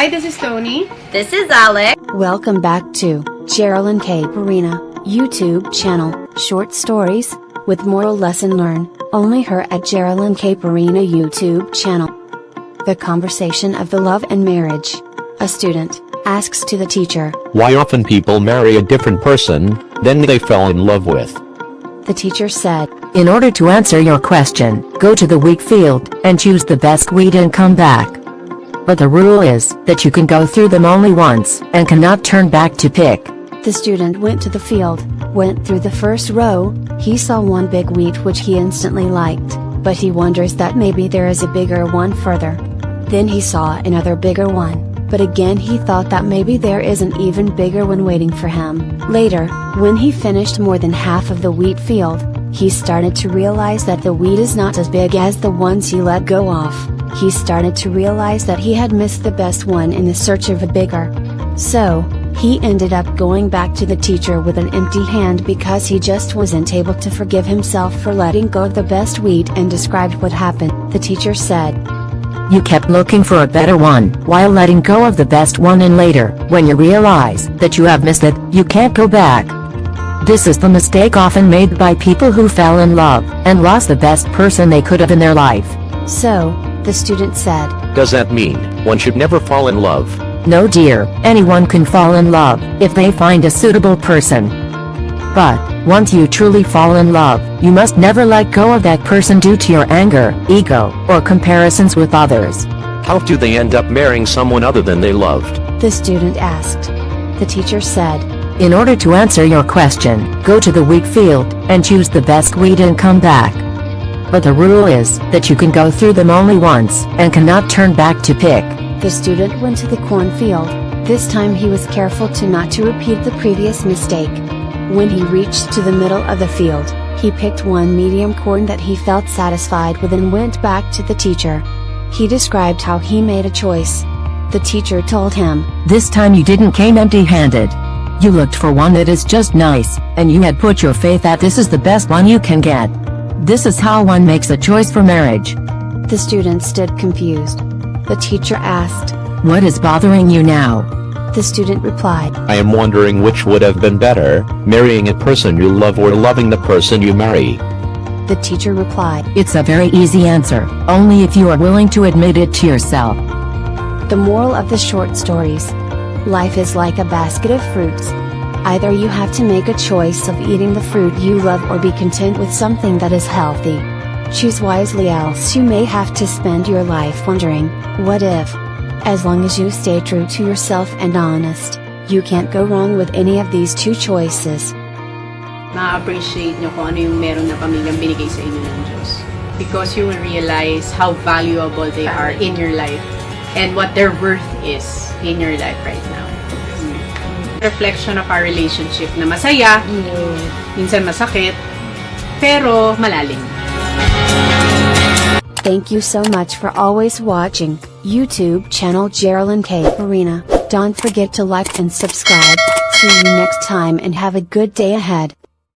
Hi, this is Tony. This is Alex. Welcome back to JERALYN Caperina YouTube channel, short stories with moral lesson learn, only her at JERALYN Caperina YouTube channel. The conversation of the love and marriage. A student asks to the teacher, why often people marry a different person than they fell in love with? The teacher said, in order to answer your question, go to the wheat field and choose the best wheat and come back. But the rule is that you can go through them only once and cannot turn back to pick. The student went to the field, went through the first row. He saw one big wheat which he instantly liked, but he wonders that maybe there is a bigger one further. Then he saw another bigger one, but again he thought that maybe there is an even bigger one waiting for him. Later, when he finished more than half of the wheat field, he started to realize that the wheat is not as big as the ones he let go of. He started to realize that he had missed the best one in the search of a bigger. So, he ended up going back to the teacher with an empty hand because he just wasn't able to forgive himself for letting go of the best wheat and described what happened. The teacher said, you kept looking for a better one while letting go of the best one, and later, when you realize that you have missed it, you can't go back. This is the mistake often made by people who fell in love and lost the best person they could have in their life. So, the student said, does that mean one should never fall in love? No dear, anyone can fall in love if they find a suitable person. But, once you truly fall in love, you must never let go of that person due to your anger, ego, or comparisons with others. How do they end up marrying someone other than they loved? The student asked. The teacher said, in order to answer your question, go to the wheat field and choose the best wheat and come back. But the rule is that you can go through them only once and cannot turn back to pick. The student went to the cornfield. This time he was careful not to repeat the previous mistake. When he reached to the middle of the field, he picked one medium corn that he felt satisfied with and went back to the teacher. He described how he made a choice. The teacher told him, this time you didn't came empty-handed. You looked for one that is just nice, and you had put your faith that this is the best one you can get. This is how one makes a choice for marriage. The student stood confused. The teacher asked, what is bothering you now? The student replied, I am wondering which would have been better, marrying a person you love or loving the person you marry. The teacher replied, it's a very easy answer, only if you are willing to admit it to yourself. The moral of the short stories. Life is like a basket of fruits. Either you have to make a choice of eating the fruit you love or be content with something that is healthy. Choose wisely, else you may have to spend your life wondering, what if? As long as you stay true to yourself and honest, you can't go wrong with any of these two choices. Ma-appreciate nyo kung ano yung meron na pamilyang binigay sa inyo ng Diyos. Because you will realize how valuable they are in your life and what their worth is in your life right now. Reflection of our relationship na masaya, minsan masakit, pero malalim. Thank you so much for always watching YouTube channel JERALYN Caperina. Don't forget to like and subscribe. See you next time and have a good day ahead.